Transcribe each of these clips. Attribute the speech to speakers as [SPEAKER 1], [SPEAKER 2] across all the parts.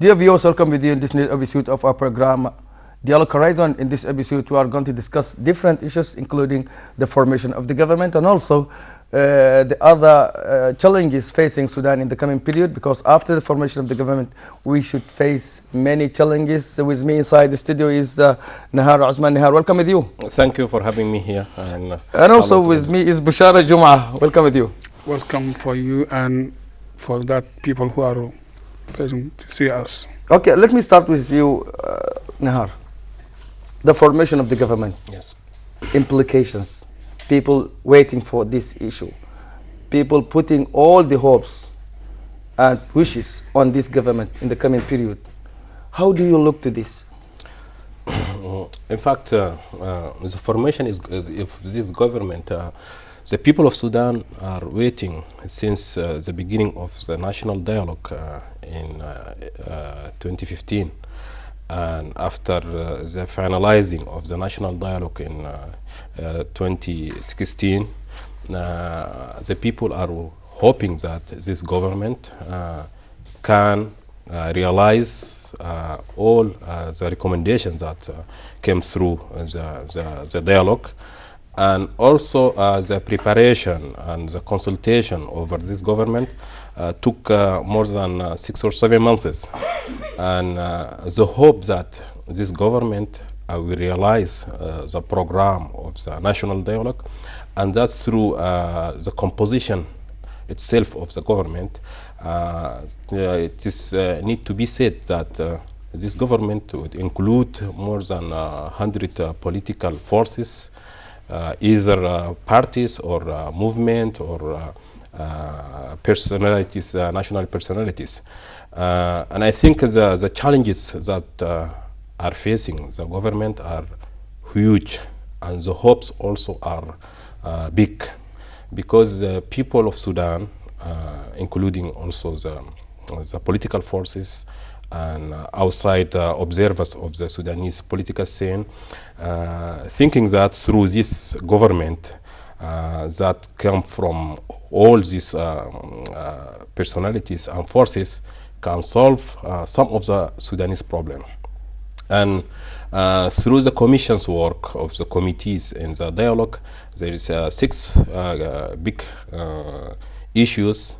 [SPEAKER 1] Dear viewers, welcome with you in this new episode of our program, Dialogue Horizon. In this episode, we are going to discuss different issues, including the formation of the government and also the other challenges facing Sudan in the coming period, because after the formation of the government, we should face many challenges. So with me inside the studio is Nahar, Osman. Nahar, welcome with you.
[SPEAKER 2] Thank you for having me here.
[SPEAKER 1] And also with me is Bishara, Juma. Welcome with you.
[SPEAKER 3] Welcome for you and for that people who are facing to see us.
[SPEAKER 1] Okay, let me start with you, Nahar. The formation of the government.
[SPEAKER 2] Yes.
[SPEAKER 1] Implications. People waiting for this issue. People putting all the hopes and wishes on this government in the coming period. How do you look to this?
[SPEAKER 2] In fact, the formation is if this government, the people of Sudan are waiting since the beginning of the national dialogue in 2015. And after the finalizing of the national dialogue in 2016, the people are hoping that this government can realize all the recommendations that came through the dialogue, and also the preparation and the consultation over this government took more than 6 or 7 months. And the hope that this government will realize the program of the national dialogue, and that through the composition itself of the government, it is need to be said that this government would include more than 100 political forces, either parties or movement or personalities, national personalities. And I think the challenges that are facing the government are huge, and the hopes also are big, because the people of Sudan, including also the political forces and outside observers of the Sudanese political scene, thinking that through this government that come from all these personalities and forces can solve some of the Sudanese problem. And through the commission's work of the committees in the dialogue, there is 6 big issues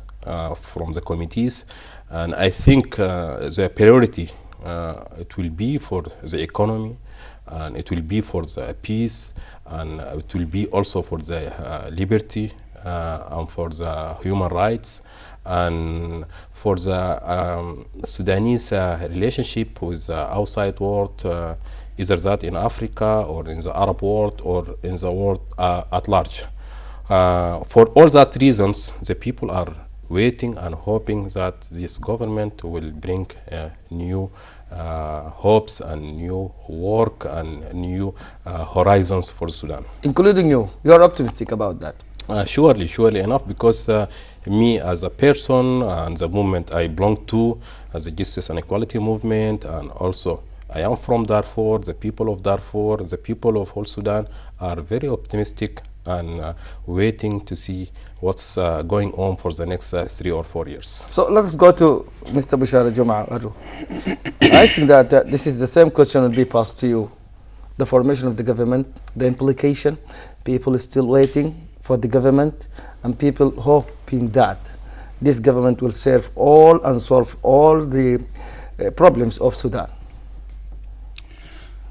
[SPEAKER 2] from the committees, and I think the priority it will be for the economy, and it will be for the peace, and it will be also for the liberty and for the human rights, and for the Sudanese relationship with the outside world, either that in Africa or in the Arab world or in the world at large. For all that reasons, the people are waiting and hoping that this government will bring new hopes and new work and new horizons for Sudan.
[SPEAKER 1] Including you. You are optimistic about that?
[SPEAKER 2] Surely enough, because me as a person and the movement I belong to, as the Justice and Equality movement, and also I am from Darfur, the people of Darfur, the people of whole Sudan are very optimistic and waiting to see what's going on for the next 3 or 4 years.
[SPEAKER 1] So let's go to Mr. Bishara Juma. I think that this is the same question will be passed to you. The formation of the government, the implication, people are still waiting for the government, and people hoping that this government will serve all and solve all the problems of Sudan.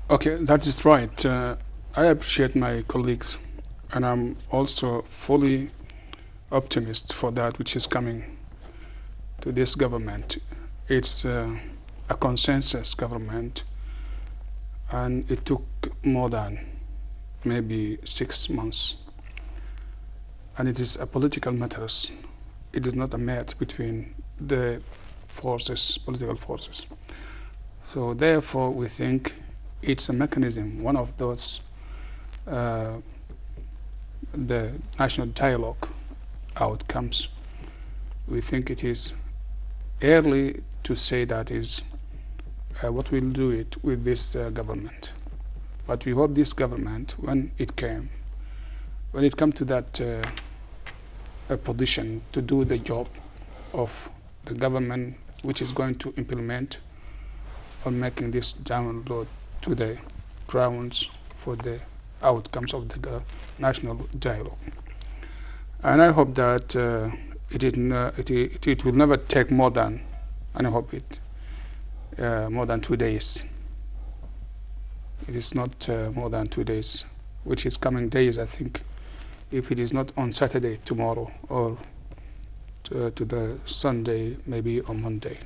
[SPEAKER 3] Okay, that is right. I appreciate my colleagues, and I'm also fully optimist for that which is coming to this government. It's a consensus government, and it took more than maybe 6 months. And it is a political matters. It is not a match between the forces, political forces. So therefore, we think it's a mechanism, one of those, the national dialogue outcomes. We think it is early to say that is what we'll do it with this government. But we hope this government, when it comes to that position to do the job of the government which is going to implement on making this download to the grounds for the outcomes of the national dialogue. And I hope that it will never take more than, and I hope it more than 2 days. It is not more than 2 days, which is coming days, I think, if it is not on Saturday, tomorrow, or to the Sunday, maybe on Monday.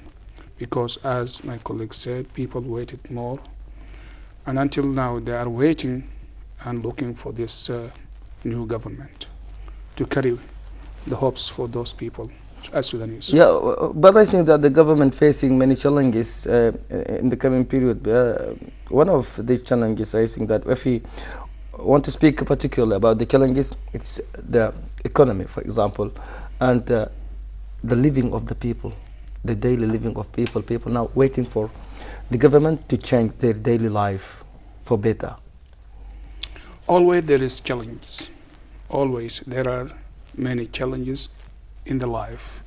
[SPEAKER 3] Because as my colleague said, people waited more, and until now they are waiting and looking for this new government to carry the hopes for those people as Sudanese.
[SPEAKER 1] Yeah, but I think that the government facing many challenges in the coming period. One of these challenges, I think that if we want to speak particularly about the challenges, it's the economy, for example, and the living of the people, the daily living of people. People now waiting for the government to change their daily life for better.
[SPEAKER 3] Always there is challenges. Always there are many challenges in the life,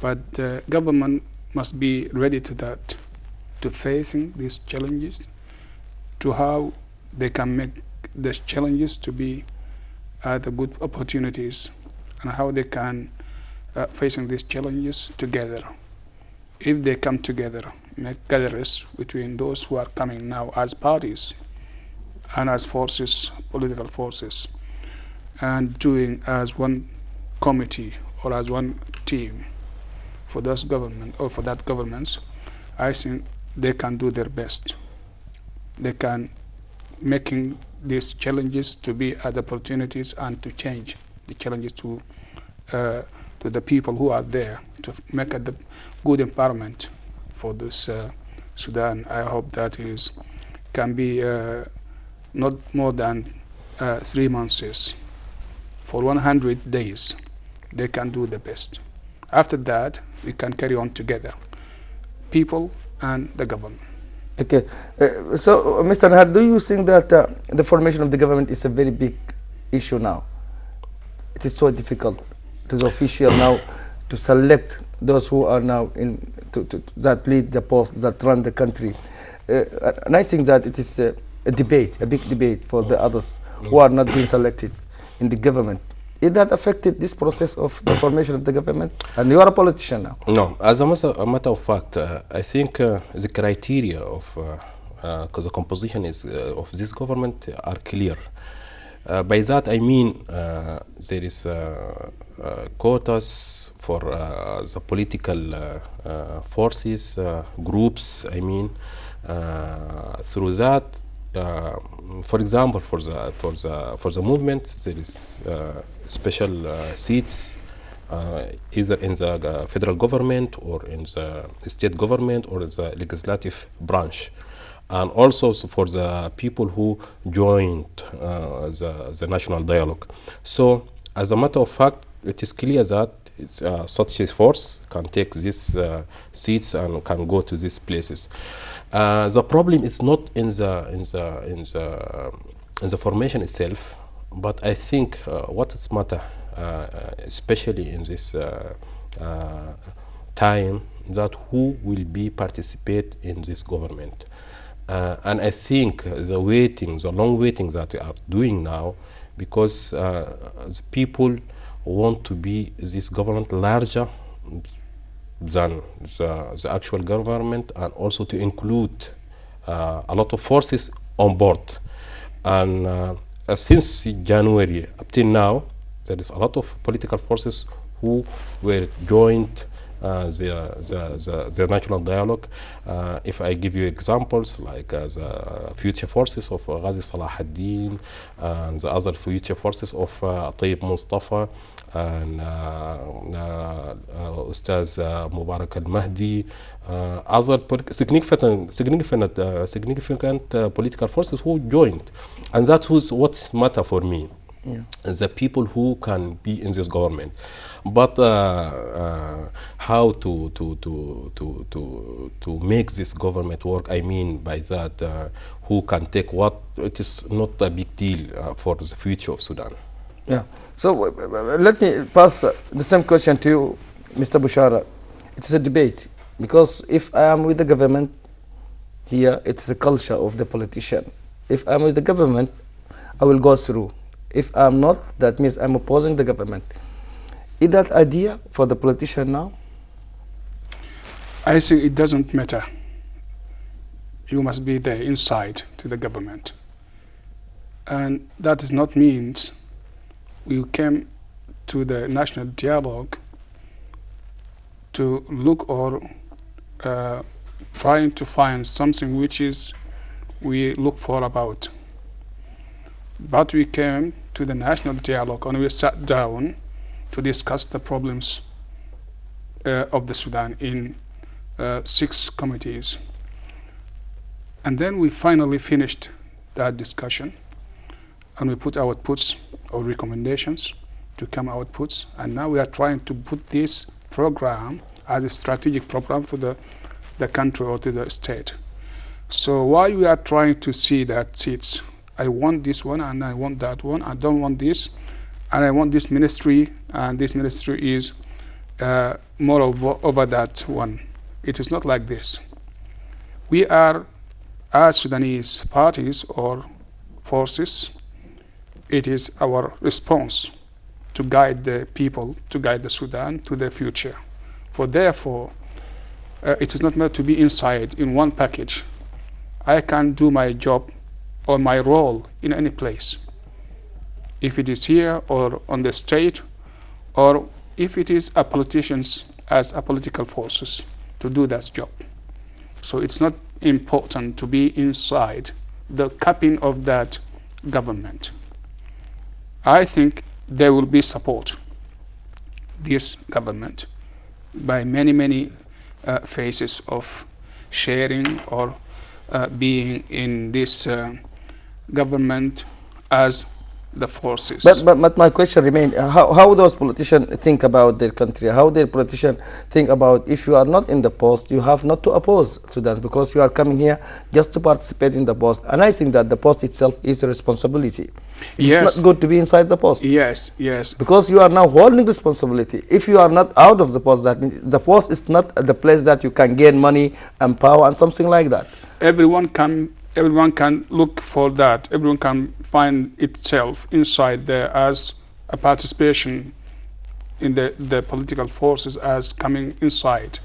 [SPEAKER 3] but the government must be ready to that, to facing these challenges, to how they can make these challenges to be the good opportunities, and how they can facing these challenges together. If they come together, make gatherings between those who are coming now as parties and as forces, political forces, and doing as one committee or as one team for those government or for that governments, I think they can do their best. They can making these challenges to be other opportunities and to change the challenges to the people who are there, to make a good environment for this Sudan. I hope that can be not more than 3 months. For 100 days, they can do the best. After that, we can carry on together, people and the government.
[SPEAKER 1] Okay, so Mr. Nahar, do you think that the formation of the government is a very big issue now? It is so difficult to the official now to select those who are now that lead the post, that run the country. And I think that it is a debate, a big debate for the others who are not being selected in the government. Is that affected this process of the formation of the government? And you are a politician now.
[SPEAKER 2] No, as a matter of fact, I think the criteria of the composition of this government are clear. By that I mean there is quotas for the political forces, groups. I mean, through that, for example, for the movement, there is special seats either in the federal government or in the state government or the legislative branch. And also for the people who joined the national dialogue. So as a matter of fact, it is clear that such a force can take these seats and can go to these places. The problem is not in the formation itself, but I think what is matter, especially in this time, that who will be participate in this government. And I think the long waiting that we are doing now, because the people want to be this government larger than the actual government, and also to include a lot of forces on board. And since January up till now, there is a lot of political forces who were joined the national dialogue. If I give you examples like the future forces of Ghazi Salah ad-Din, and the other future forces of Tayyip Mustafa, and Ustaz Mubarak al-Mahdi, other significant political forces who joined. And that was what's matter for me. Yeah. The people who can be in this government, but how to make this government work? I mean by that, who can take what? It is not a big deal for the future of Sudan.
[SPEAKER 1] Yeah. So let me pass the same question to you, Mr. Bishara. It is a debate, because if I am with the government, here, it's a culture of the politician. If I'm with the government, I will go through. If I'm not, that means I'm opposing the government. Is that idea for the politician now?
[SPEAKER 3] I think it doesn't matter. You must be there inside to the government. And that does not mean we came to the national dialogue to look or trying to find something which is we look for about. But we came to the national dialogue and we sat down to discuss the problems of the Sudan in 6 committees. And then we finally finished that discussion and we put our outputs, our recommendations to come outputs, and now we are trying to put this program as a strategic program for the country or to the state. So while we are trying to see that seats, I want this one and I want that one, I don't want this, and I want this ministry, and this ministry is more over that one. It is not like this. We are, as Sudanese parties or forces, it is our response to guide the people, to guide the Sudan to the future. For therefore, it is not meant to be inside in one package. I can do my job or my role in any place. If it is here or on the state, or if it is a politicians as a political forces to do that job. So it's not important to be inside the cupping of that government. I think there will be support this government by many phases of sharing or being in this government as the forces.
[SPEAKER 1] But my question remains, how those politicians think about their country, how their politicians think about if you are not in the post, you have not to oppose Sudan because you are coming here just to participate in the post. And I think that the post itself is a responsibility. It's not good to be inside the post.
[SPEAKER 3] Yes.
[SPEAKER 1] Because you are now holding responsibility. If you are not out of the post, that means the post is not the place that you can gain money and power and something like that.
[SPEAKER 3] Everyone can look for that. Everyone can find itself inside there as a participation in the political forces as coming inside.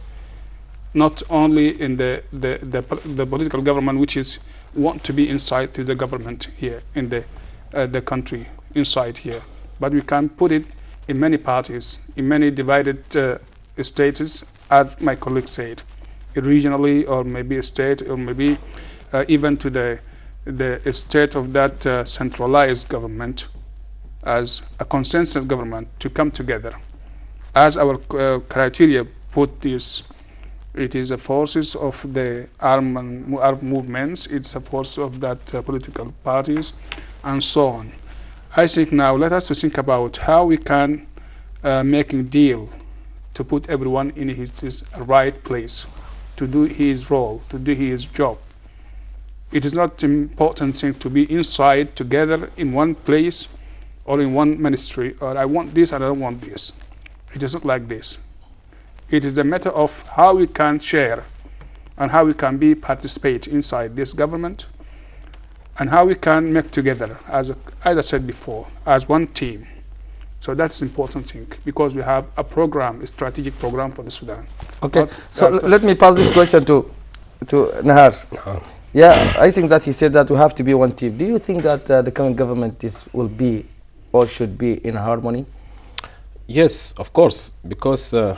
[SPEAKER 3] Not only in the political government, which is want to be inside to the government here in the country inside here, but we can put it in many parties, in many divided states, as my colleague said, regionally or maybe a state or maybe even to the state of that centralized government as a consensus government to come together. As our criteria put this, it is the forces of the armed movements, it's a force of that political parties, and so on. I think now let us to think about how we can make a deal to put everyone in his right place, to do his role, to do his job. It is not important thing to be inside together in one place or in one ministry, or I want this and I don't want this. It is not like this. It is a matter of how we can share and how we can participate inside this government and how we can make together, as I said before, as one team. So that's the important thing, because we have a program, a strategic program for the Sudan.
[SPEAKER 1] Okay, so let me pass this question to Nahar. Yeah, I think that he said that we have to be one team. Do you think that the current government will be or should be in harmony?
[SPEAKER 2] Yes, of course, because to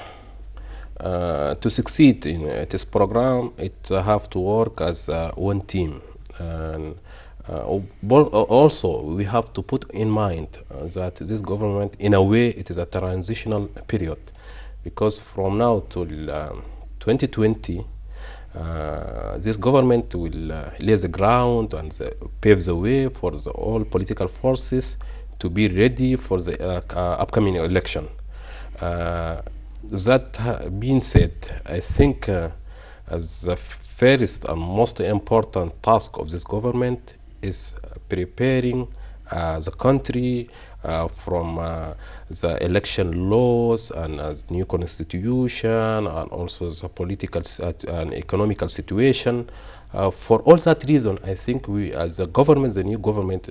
[SPEAKER 2] succeed in this program, it have to work as one team. And also, we have to put in mind that this government, in a way, it is a transitional period, because from now till 2020, this government will lay the ground and pave the way for all political forces to be ready for the upcoming election. That being said, I think as the first and most important task of this government is preparing the country from the election laws and new constitution and also the political and economical situation. For all that reason, I think we, as the government, the new government,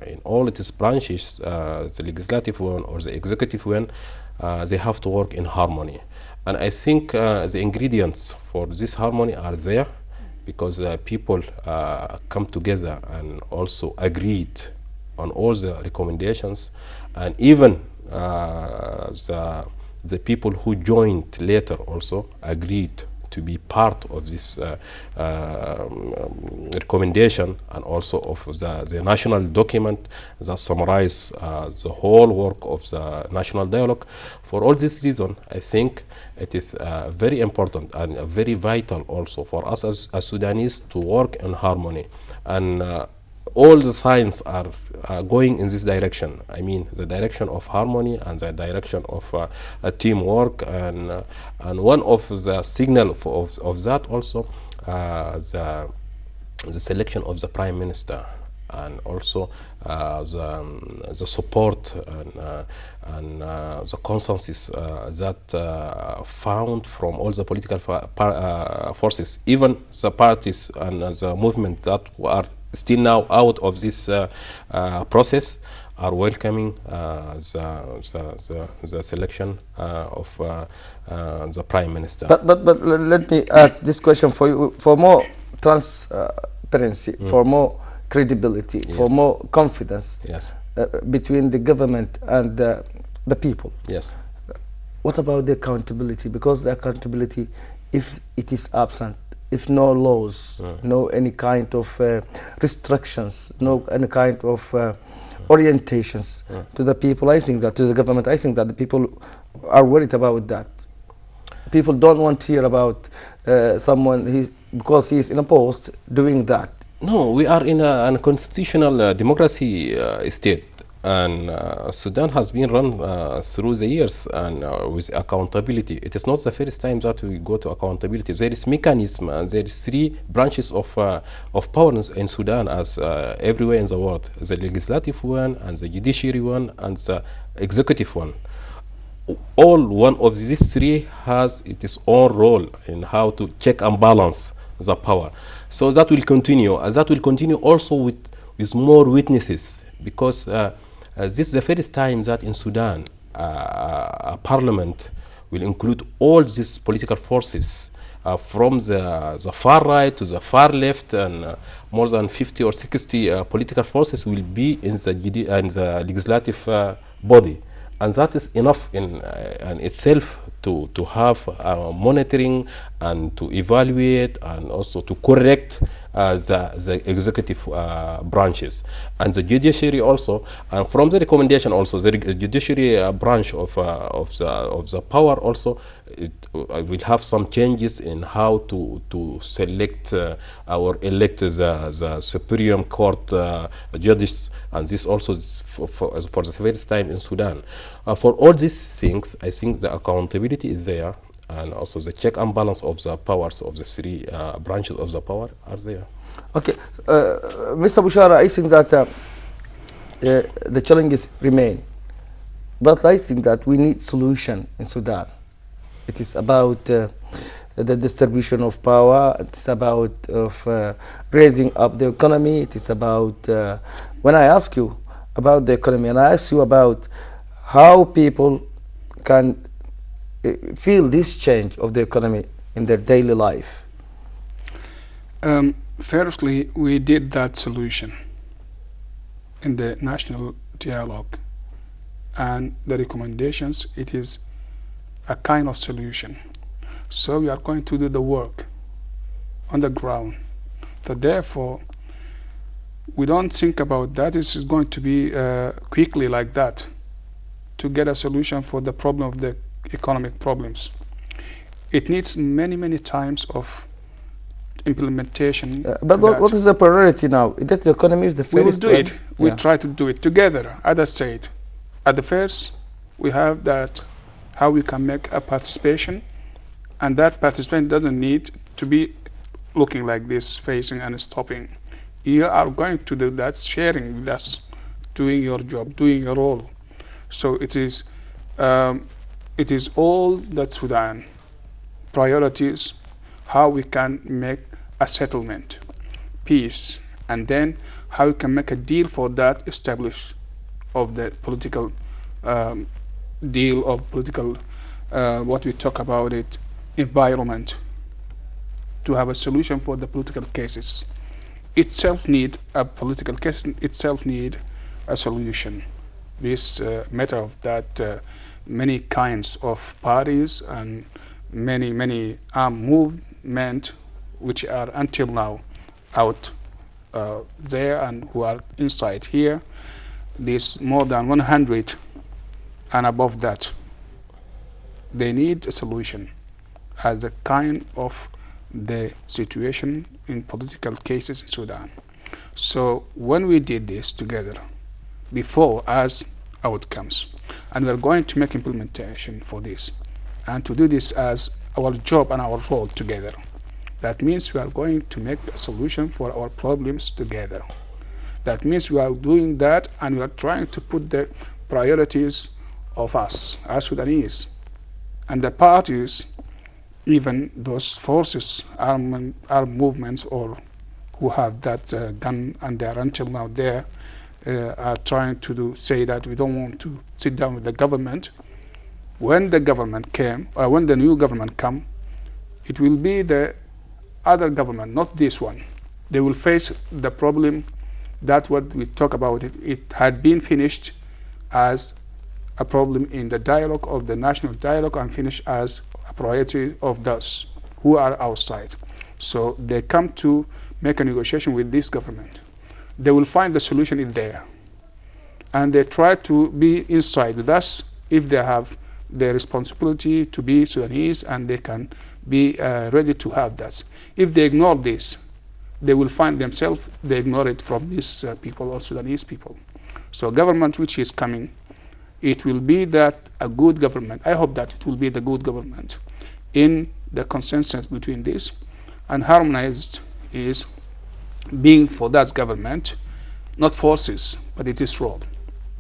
[SPEAKER 2] in all its branches, the legislative one or the executive one, they have to work in harmony. And I think the ingredients for this harmony are there, because people come together and also agreed on all the recommendations, and even the people who joined later also agreed to be part of this recommendation, and also of the national document that summarize the whole work of the national dialogue. For all this reason, I think it is very important and very vital also for us as Sudanese to work in harmony, and all the signs are going in this direction. I mean, the direction of harmony and the direction of teamwork, and one of the signal of that also the selection of the prime minister, and also the support and the consensus that found from all the political forces, even the parties and the movement that are still now out of this process, are welcoming the selection of the prime minister.
[SPEAKER 1] But let me add this question for you, for more transparency, for more credibility,
[SPEAKER 2] Yes.
[SPEAKER 1] for more confidence
[SPEAKER 2] Yes.
[SPEAKER 1] between the government and the people.
[SPEAKER 2] Yes.
[SPEAKER 1] What about the accountability? Because the accountability, if it is absent, if no laws, no any kind of restrictions, no any kind of orientations to the people, I think that, to the government, I think that the people are worried about that. People don't want to hear about someone, because he's in a post, doing that.
[SPEAKER 2] No, we are in a constitutional democracy state, and Sudan has been run through the years and with accountability. It is not the first time that we go to accountability. There is mechanism, and there is 3 branches of power in Sudan, as everywhere in the world: the legislative one, and the judiciary one, and the executive one. All one of these 3 has its own role in how to check and balance the power. So that will continue, and that will continue also with more witnesses, because this is the first time that in Sudan a parliament will include all these political forces, from the far right to the far left, and more than 50 or 60 political forces will be in the legislative body. And that is enough in itself to have monitoring and to evaluate and also to correct the executive branches and the judiciary also. And from the recommendation also, the judiciary branch of the power also, it will have some changes in how to select or elect the Supreme Court judges, and this also is for the first time in Sudan. For all these things, I think the accountability is there, and also the check and balance of the powers of the 3 branches of the power are there.
[SPEAKER 1] Okay, Mr. Bishara, I think that the challenges remain, but I think that we need solution in Sudan. It is about the distribution of power. It is about raising up the economy. It is about, when I ask you about the economy, and I ask you about how people can feel this change of the economy in their daily life.
[SPEAKER 3] Firstly, we did that solution in the national dialogue, and the recommendations, it is a kind of solution. So we are going to do the work on the ground. So therefore, we don't think about that. This is going to be quickly like that to get a solution for the problem of the economic problems. It needs many times of implementation.
[SPEAKER 1] But what is the priority now? That the economy is the first.
[SPEAKER 3] We will do it. We
[SPEAKER 1] Yeah.
[SPEAKER 3] try to do it together. As I said, at the first, we have that how we can make a participation, and that participation doesn't need to be looking like this, facing and stopping. You are going to do that, sharing with us doing your job, doing your role. So it is all that Sudan priorities, how we can make a settlement, peace, and then how we can make a deal for that, establish of the political deal of political, what we talk about it, environment, to have a solution for the political cases. Itself need a political case, itself need a solution. This matter of that many kinds of parties and many armed movement which are until now out there and who are inside here. There's more than 100 and above that. They need a solution as a kind of the situation in political cases in Sudan. So when we did this together before as outcomes, and we're going to make implementation for this, and to do this as our job and our role together. That means we are going to make a solution for our problems together. That means we are doing that, and we are trying to put the priorities of us as Sudanese and the parties, even those forces, armed movements, or who have that gun and they are until now there, are trying to say that we don't want to sit down with the government. When the government came, or when the new government come, it will be the other government, not this one. They will face the problem that what we talk about, it had been finished as a problem in the dialogue of the national dialogue and finished as a priority of those who are outside. So they come to make a negotiation with this government. They will find the solution in there. And they try to be inside with us if they have the responsibility to be Sudanese, and they can be ready to have that. If they ignore this, they will find themselves, they ignore it from these people or Sudanese people. So government which is coming, it will be that a good government. I hope that it will be the good government in the consensus between this, and harmonized is being for that government, not forces, but it is role,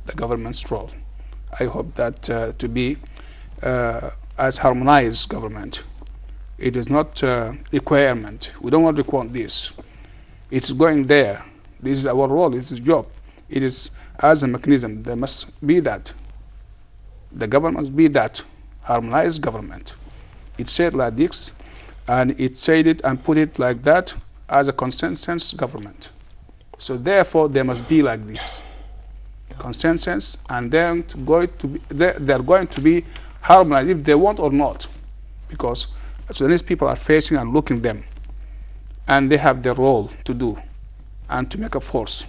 [SPEAKER 3] the government's role. I hope that to be as harmonized government. It is not requirement. We don't want to require this. It's going there. This is our role. It's a job. It is as a mechanism. There must be that. The government must be that harmonized government. It said like this, and it said it and put it like that as a consensus government. So therefore, there must be like this consensus, and then they're going to be harmonized if they want or not, because Sudanese people are facing and looking them, and they have their role to do and to make a force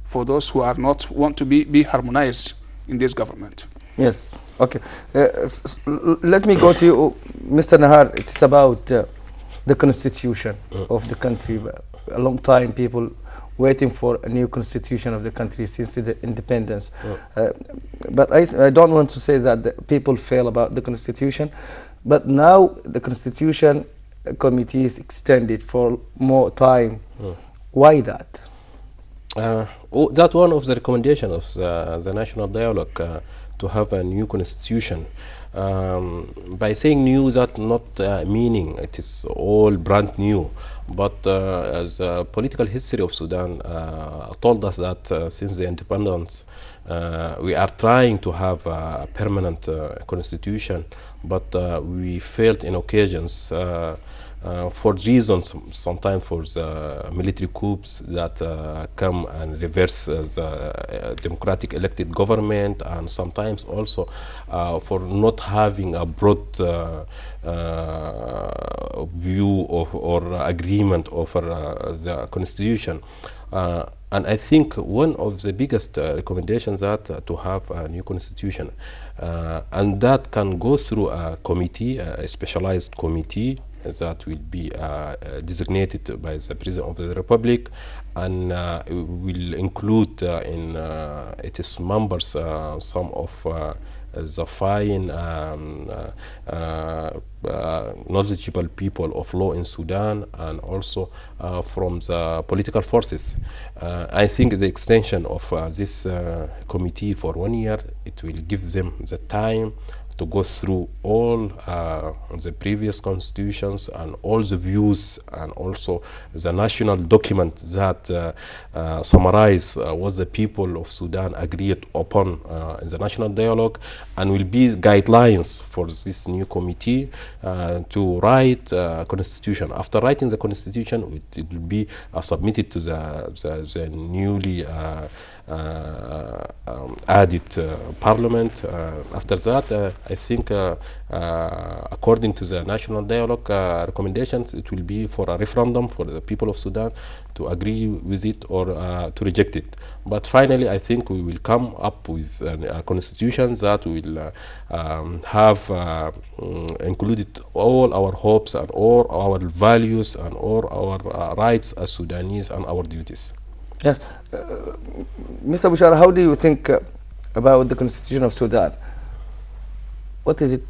[SPEAKER 3] for those who are not want to be harmonized in this government.
[SPEAKER 1] Yes. Okay. Let me go to you, Mr. Nahar. It's about the constitution of the country. A long time people waiting for a new constitution of the country since the independence. But I don't want to say that the people fail about the constitution, but now the constitution committee is extended for more time. Why that?
[SPEAKER 2] That's one of the recommendations of the national dialogue, to have a new constitution. By saying new, that not meaning it is all brand new, but as political history of Sudan told us that since the independence we are trying to have a permanent constitution, but we failed in occasions for reasons, sometimes for the military coups that come and reverse the democratic elected government, and sometimes also for not having a broad view of or agreement over the constitution. And I think one of the biggest recommendations that to have a new constitution, and that can go through a committee, a specialized committee that will be designated by the President of the Republic, and will include in its members some of the fine knowledgeable people of law in Sudan, and also from the political forces. I think the extension of this committee for 1 year, it will give them the time to go through all the previous constitutions and all the views, and also the national document that summarize what the people of Sudan agreed upon in the national dialogue, and will be guidelines for this new committee to write a constitution. After writing the constitution, it will be submitted to the newly added parliament. After that, I think according to the national dialogue recommendations, it will be for a referendum for the people of Sudan to agree with it or to reject it. But finally, I think we will come up with a constitution that will have included all our hopes and all our values and all our rights as Sudanese and our duties.
[SPEAKER 1] Yes. Mr. Bishara, how do you think about the constitution of Sudan? What does it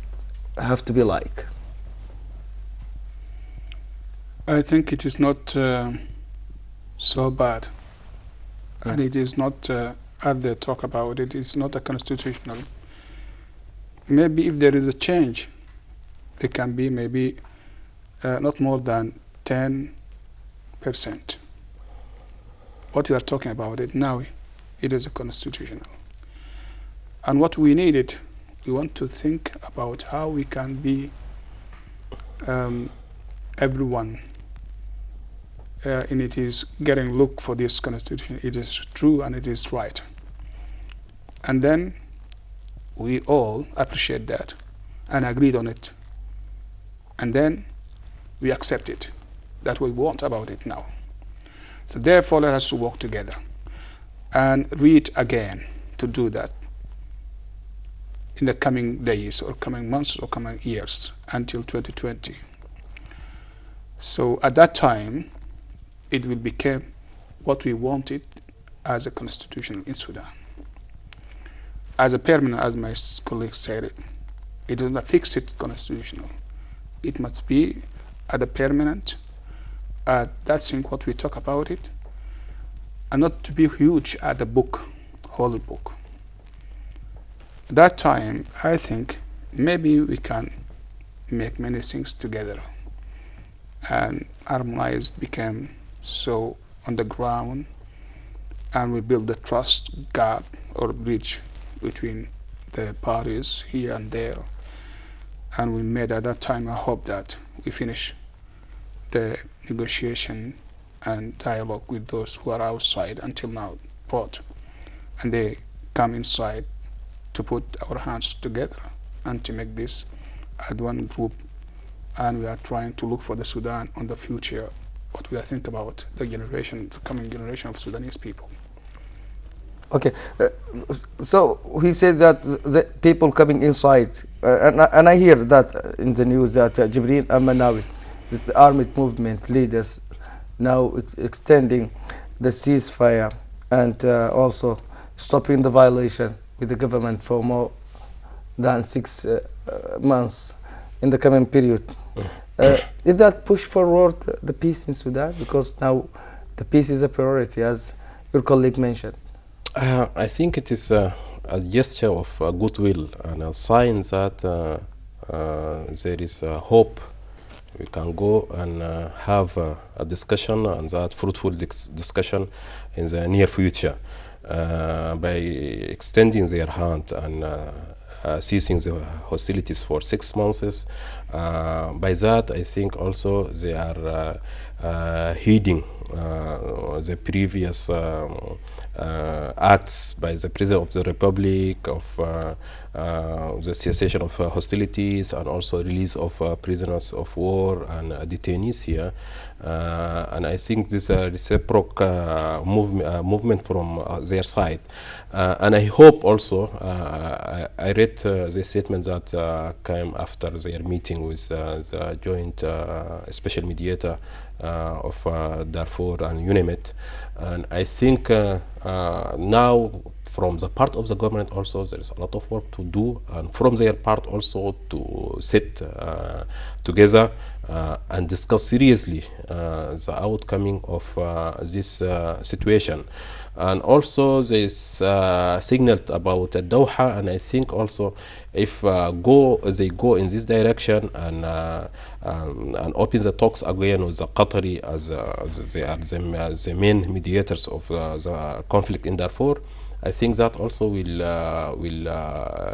[SPEAKER 1] have to be like?
[SPEAKER 3] I think it is not so bad. And it is not, as they talk about it, it's not a constitutional. Maybe if there is a change, it can be maybe not more than 10%. What we are talking about it now, it is a constitutional. And what we needed, we want to think about how we can be everyone and it is getting look for this constitution. It is true and it is right. And then we all appreciate that and agreed on it. And then we accept it. That's what we want about it now. So therefore, let us work together and read again to do that in the coming days or coming months or coming years until 2020. So at that time, it will become what we wanted as a constitution in Sudan. As a permanent, as my colleague said it is not a fixed constitutional. It must be at a permanent. That's what we talk about it, and not to be huge at the book, whole book. At that time, I think maybe we can make many things together, and harmonized became so on the ground, and we build the trust gap or bridge between the parties here and there. And we made at that time, I hope that we finish the negotiation and dialogue with those who are outside until now brought, and they come inside to put our hands together and to make this as one group. And we are trying to look for the Sudan on the future, what we are thinking about the generation, the coming generation of Sudanese people.
[SPEAKER 1] Okay, so he said that the people coming inside, and I hear that in the news that Jibril Amanawi, the armed movement leaders, now it's extending the ceasefire and also stopping the violation with the government for more than 6 months in the coming period. Did that push forward the peace in Sudan? Because now the peace is a priority, as your colleague mentioned.
[SPEAKER 2] I think it is a gesture of goodwill and a sign that there is hope. We can go and have a discussion, and that fruitful discussion in the near future by extending their hand and ceasing the hostilities for 6 months. By that, I think also they are heeding the previous acts by the President of the Republic of the cessation of hostilities and also release of prisoners of war and detainees here. And I think this is a reciprocal movement from their side. And I hope also, I read the statement that came after their meeting with the joint special mediator Darfur and UNIMIT. And I think now from the part of the government also there is a lot of work to do, and from their part also to sit together and discuss seriously the outcoming of this situation. And also this signaled about Doha, and I think also if they go in this direction and open the talks again with the Qatari as they are the main mediators of the conflict in Darfur, I think that also will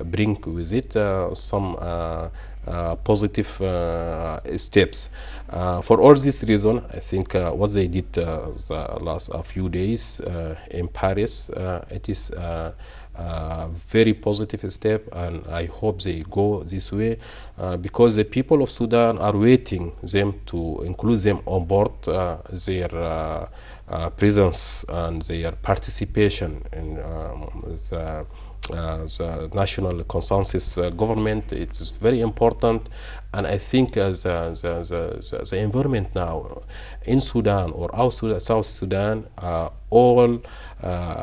[SPEAKER 2] bring with it some positive steps. For all this reason, I think what they did the last few days in Paris, it is a very positive step, and I hope they go this way because the people of Sudan are waiting them to include them on board their presence and their participation in the national consensus government. It is very important, and I think the environment now in Sudan or South Sudan, all the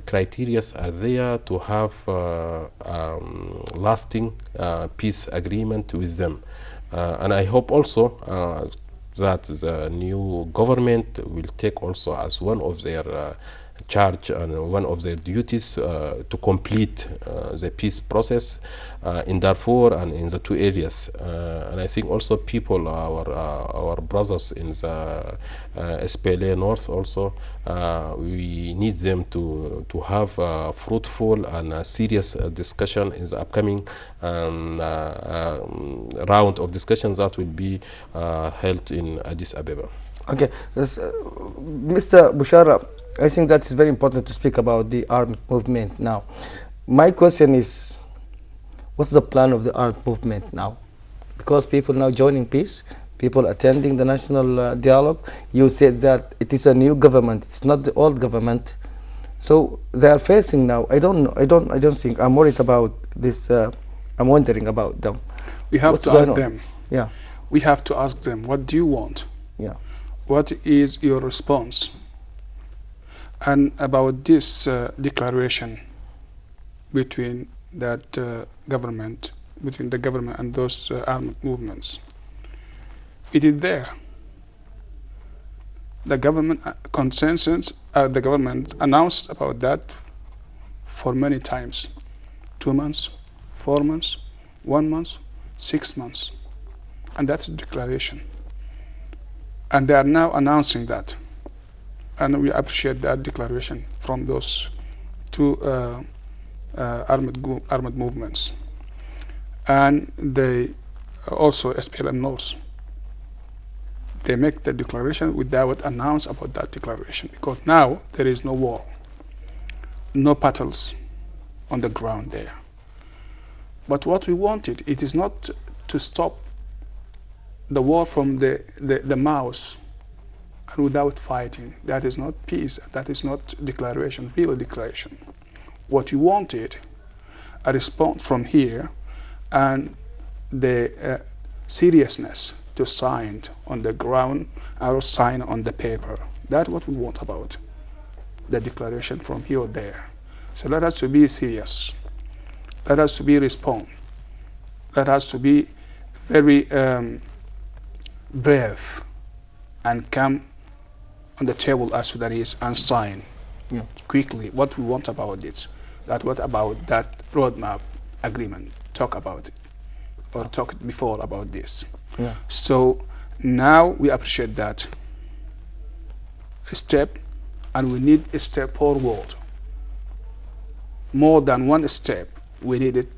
[SPEAKER 2] criteria are there to have lasting peace agreement with them, and I hope also that the new government will take also as one of their charge and one of their duties to complete the peace process in Darfur and in the two areas. And I think also people, our brothers in the SPLA North also, we need them to have a fruitful and a serious discussion in the upcoming round of discussions that will be held in Addis Ababa.
[SPEAKER 1] Okay, Mr. Bishara, I think that is very important to speak about the armed movement now. My question is, what's the plan of the armed movement now? Because people now joining peace, people attending the national dialogue. You said that it is a new government; it's not the old government. So they are facing now. I don't think. I'm worried about this. I'm wondering about them.
[SPEAKER 3] We have
[SPEAKER 1] What's
[SPEAKER 3] to
[SPEAKER 1] going
[SPEAKER 3] ask
[SPEAKER 1] on?
[SPEAKER 3] them.
[SPEAKER 1] Yeah.
[SPEAKER 3] We have to ask them, what do you want?
[SPEAKER 1] Yeah.
[SPEAKER 3] What is your response? And about this declaration between that government, between the government and those armed movements, it is there. The government consensus, the government announced about that for many times. 2 months, 4 months, 1 month, 6 months. And that's a declaration. And they are now announcing that. And we appreciate that declaration from those two armed movements. And they also, SPLM North, they make the declaration without announce about that declaration, because now there is no war, no battles on the ground there. But what we wanted, it is not to stop the war from the mouth and without fighting. That is not peace. That is not declaration, real declaration. What we wanted, a response from here and the seriousness to sign on the ground or sign on the paper. That's what we want about the declaration from here or there. So let us to be serious. Let us to be respond. Let us to be very brave and come on the table as Sudanese and sign quickly what we want about this. That what about that roadmap agreement? Talk about it, or talk before about this.
[SPEAKER 1] Yeah.
[SPEAKER 3] So now we appreciate that step, and we need a step forward. More than one step. We need it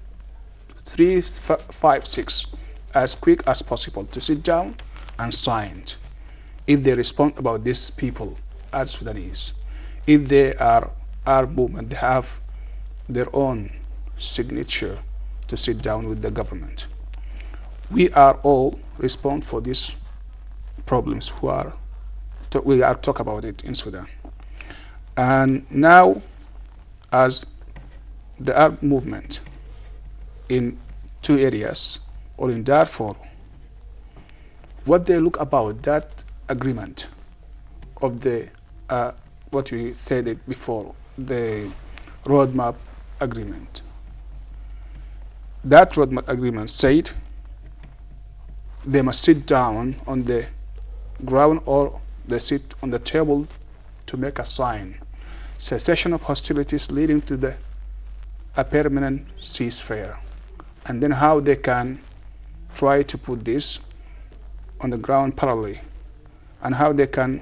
[SPEAKER 3] 3, 5, 6 as quick as possible to sit down and sign. If they respond about these people as Sudanese, if they are our movement, they have their own signature to sit down with the government. We are all respond for these problems we are talk about it in Sudan. And now, as the Arab movement in 2 areas, or in Darfur, what they look about that agreement of the what we said it before, the roadmap agreement. That roadmap agreement said they must sit down on the ground or they sit on the table to make a sign, cessation of hostilities leading to a permanent ceasefire, and then how they can try to put this on the ground parallelly, and how they can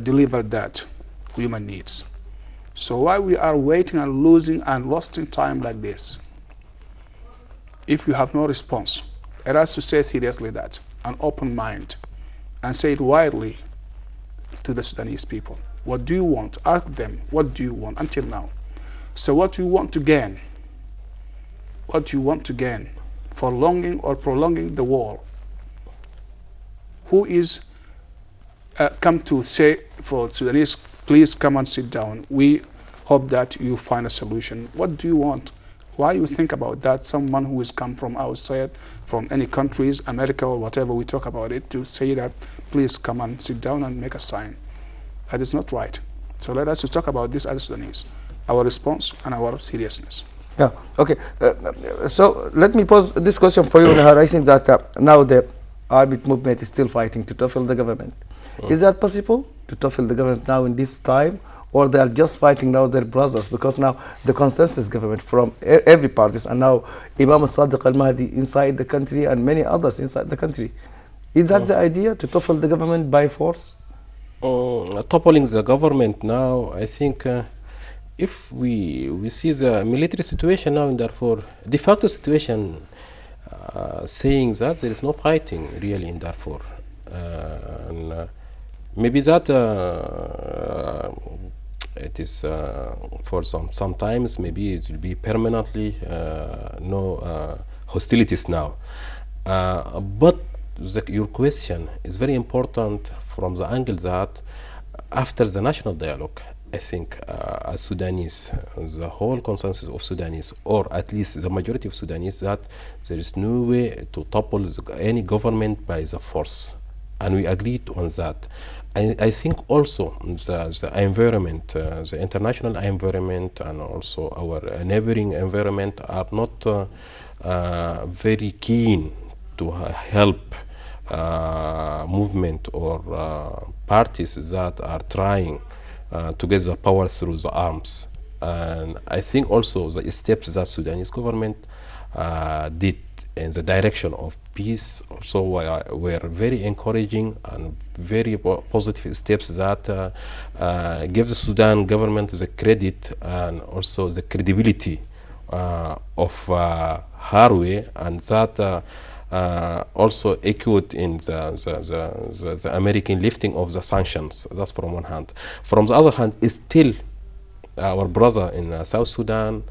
[SPEAKER 3] deliver that human needs. So why we are waiting and losing and wasting time like this? If you have no response, it has to say seriously that, an open mind, and say it widely to the Sudanese people. What do you want? Ask them, what do you want until now? So what do you want to gain? What do you want to gain? For prolonging or prolonging the war? Who is come to say for Sudanese, please come and sit down. We hope that you find a solution. What do you want? Why you think about that? Someone who has come from outside, from any countries, America or whatever, we talk about it, to say that please come and sit down and make a sign. That is not right. So let us talk about this as Sudanese, our response and our seriousness.
[SPEAKER 1] Yeah, okay. So let me pose this question for you, Nahar. I think that now the Arab movement is still fighting to topple the government. Is that possible to topple the government now in this time? Or they are just fighting now their brothers, because now the consensus government from every parties, and now Imam al-Sadiq al-Mahdi inside the country and many others inside the country. Is that the idea, to topple the government by force?
[SPEAKER 2] Toppling the government now, I think if we see the military situation now in Darfur, de facto situation saying that there is no fighting really in Darfur. And maybe that it is for sometimes maybe it will be permanently no hostilities now. But your question is very important from the angle that after the national dialogue, I think as Sudanese, the whole consensus of Sudanese, or at least the majority of Sudanese, that there is no way to topple any government by the force. And we agreed on that. I think also the environment, the international environment, and also our neighboring environment are not very keen to help movement or parties that are trying to get the power through the arms. And I think also the steps that Sudanese government did in the direction of peace also were very encouraging and very positive steps that give the Sudan government the credit and also the credibility of her way, and that also echoed in the American lifting of the sanctions. That's from one hand. From the other hand, is still our brother in South Sudan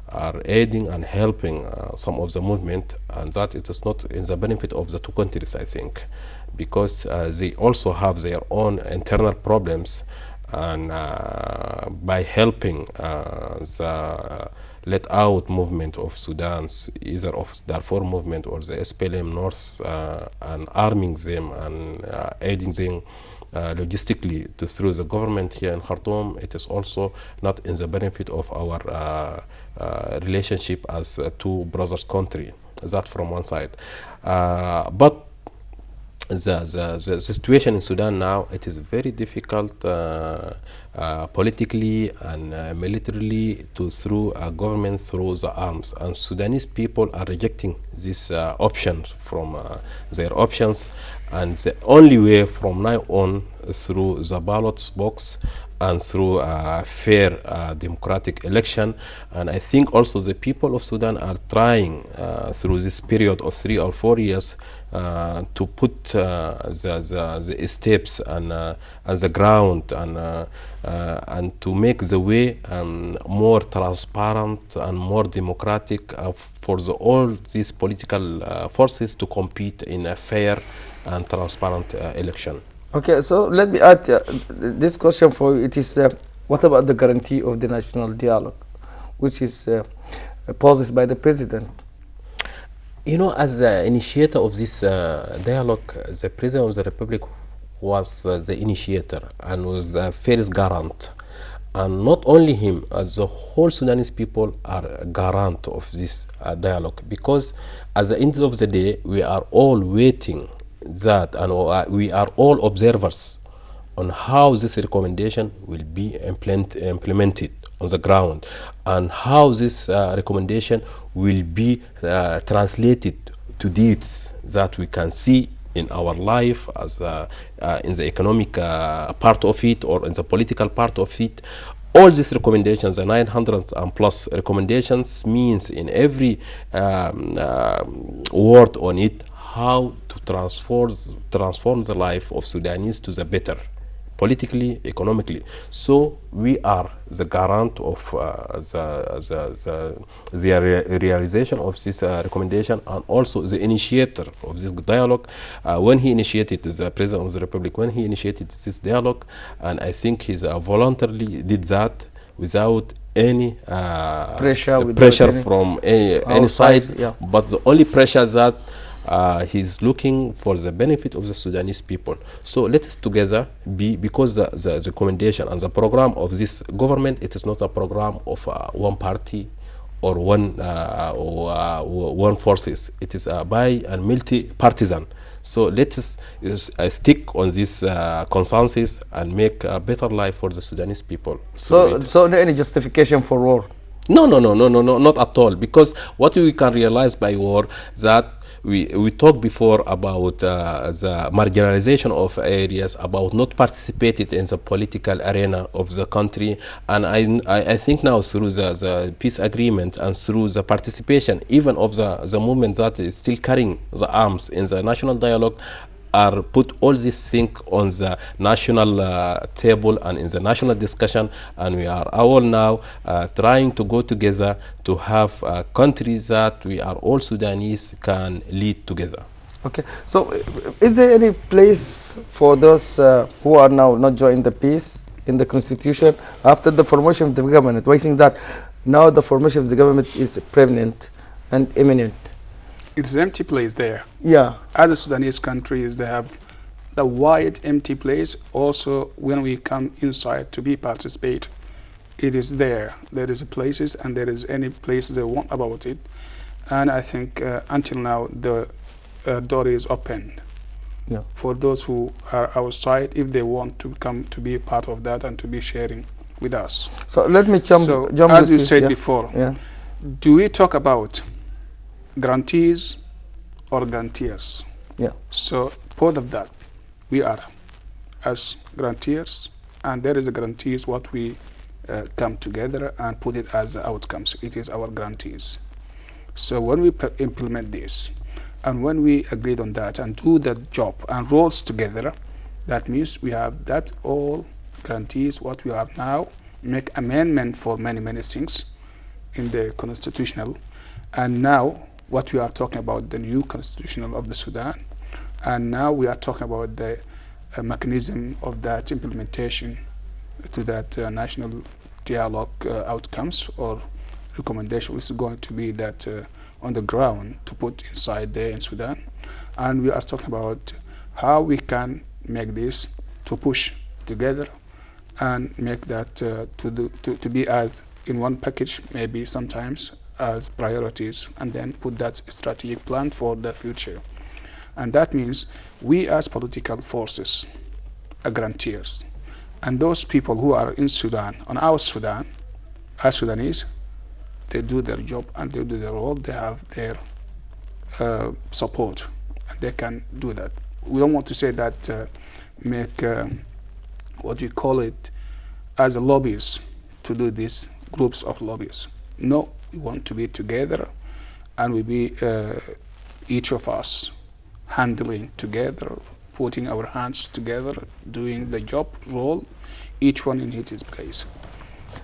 [SPEAKER 2] are aiding and helping some of the movement, and that it is not in the benefit of the two countries, I think, because they also have their own internal problems, and by helping the let out movement of Sudan, either of Darfur movement or the SPLM North, and arming them and aiding them logistically through the government here in Khartoum, it is also not in the benefit of our relationship as two brothers country. That from one side. But the situation in Sudan now, it is very difficult politically and militarily to through a government through the arms, and Sudanese people are rejecting these options from their options, and the only way from now on through the ballot box and through a fair democratic election. And I think also the people of Sudan are trying through this period of 3 or 4 years to put the steps and the ground and to make the way more transparent and more democratic for all these political forces to compete in a fair and transparent election.
[SPEAKER 1] Okay, so let me add this question for you. It is, what about the guarantee of the national dialogue, which is posed by the president?
[SPEAKER 2] You know, as the initiator of this dialogue, the President of the Republic was the initiator and was the first garant. And not only him, as the whole Sudanese people are a garant of this dialogue, because at the end of the day, we are all waiting that, and we are all observers on how this recommendation will be implemented on the ground, and how this recommendation will be translated to deeds that we can see in our life, as in the economic part of it or in the political part of it. All these recommendations, the 900 and plus recommendations, means in every word on it how to transform the life of Sudanese to the better, politically, economically. So we are the garant of the realization of this recommendation, and also the initiator of this dialogue. When he initiated, the President of the Republic, when he initiated this dialogue, and I think he voluntarily did that without any pressure from any side,
[SPEAKER 1] yeah.
[SPEAKER 2] But the only pressure that he's looking for the benefit of the Sudanese people. So let us together because the recommendation and the program of this government, it is not a program of one party or one forces. It is by and multi-partisan. So let us stick on this consensus and make a better life for the Sudanese people.
[SPEAKER 1] So any justification for war?
[SPEAKER 2] No, not at all. Because what we can realize by war, that we talked before about the marginalization of areas, about not participating in the political arena of the country. And I think now through the peace agreement and through the participation even of the movement that is still carrying the arms in the national dialogue, are put all these things on the national table and in the national discussion, and we are all now trying to go together to have countries that we are all Sudanese can lead together.
[SPEAKER 1] Okay, so is there any place for those who are now not joining the peace in the constitution after the formation of the government? Why think that now the formation of the government is permanent and imminent?
[SPEAKER 3] It's an empty place there.
[SPEAKER 1] Yeah.
[SPEAKER 3] Other Sudanese countries, they have the wide empty place. Also, when we come inside to be participate, it is there. There is places, and there is any place they want about it. And I think until now, the door is open.
[SPEAKER 1] Yeah.
[SPEAKER 3] For those who are outside, if they want to come to be part of that and to be sharing with us.
[SPEAKER 1] So let me jump
[SPEAKER 3] as you said before,
[SPEAKER 1] yeah.
[SPEAKER 3] Do we talk about grantees or granteers?
[SPEAKER 1] Yeah.
[SPEAKER 3] So both of that, we are as granteers, and there is a grantees what we come together and put it as outcomes. It is our grantees. So when we implement this, and when we agreed on that and do the job and roles together, that means we have that all grantees. What we are now make amendment for many things in the constitutional, and now what we are talking about, the new constitutional of the Sudan, and now we are talking about the mechanism of that implementation to that national dialogue outcomes or recommendation, which is going to be that on the ground to put inside there in Sudan. And we are talking about how we can make this to push together and make that to be as in one package, maybe sometimes as priorities, and then put that strategic plan for the future. And that means we as political forces are grantees, and those people who are in Sudan, on our Sudan, as Sudanese, they do their job and they do their role. They have their support, and they can do that. We don't want to say that make what we call it as a lobbies to do these groups of lobbies. No, we want to be together, and we be each of us handling together, putting our hands together, doing the job role, each one in its place.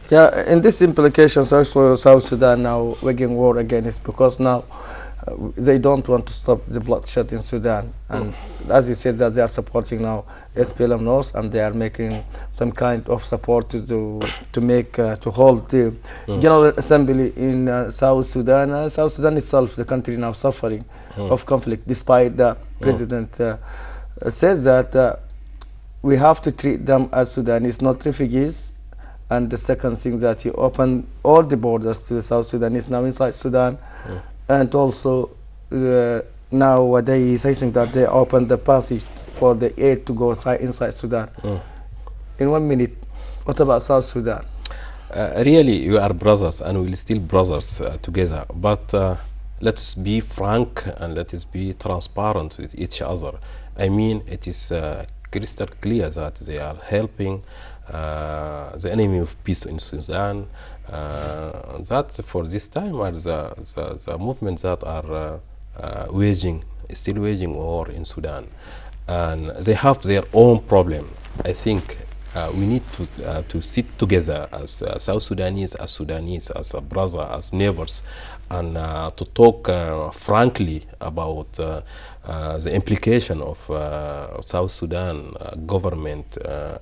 [SPEAKER 1] Yeah, and this implications also South Sudan now waging war again is because now they don't want to stop the bloodshed in Sudan. And as you said, that they are supporting now SPLM North, and they are making some kind of support to make to hold the General Assembly in South Sudan. South Sudan itself, the country now suffering of conflict, despite the president says that we have to treat them as Sudanese, not refugees. And the second thing, that he opened all the borders to the South Sudanese now inside Sudan. And also nowadays I think that they opened the passage for the aid to go inside Sudan. In 1 minute, what about South Sudan?
[SPEAKER 2] Really, you are brothers, and we'll still brothers together. But let's be frank and let us be transparent with each other. I mean, it is crystal clear that they are helping the enemy of peace in Sudan. That for this time are the movements that are still waging war in Sudan, and they have their own problem. I think we need to sit together as South Sudanese, as a brother, as neighbors, and to talk frankly about the implication of South Sudan government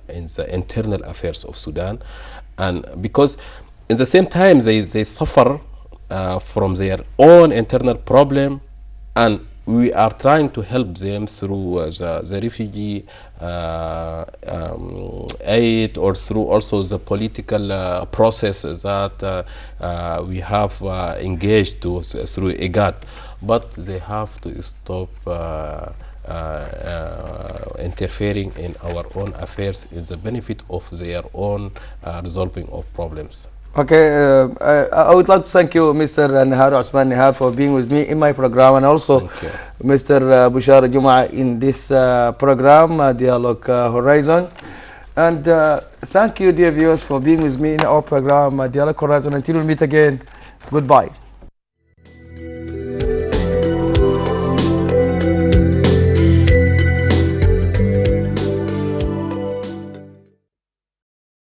[SPEAKER 2] in the internal affairs of Sudan. And because in the same time they suffer from their own internal problem, and we are trying to help them through the refugee aid, or through also the political process that we have engaged through IGAD. But they have to stop interfering in our own affairs in the benefit of their own resolving of problems.
[SPEAKER 1] Okay, I would like to thank you, Mr. Nahar, Osman Nahar, for being with me in my program, and also Mr. Bishara Juma in this program, Dialogue Horizon. And thank you, dear viewers, for being with me in our program, Dialogue Horizon. Until we meet again, goodbye.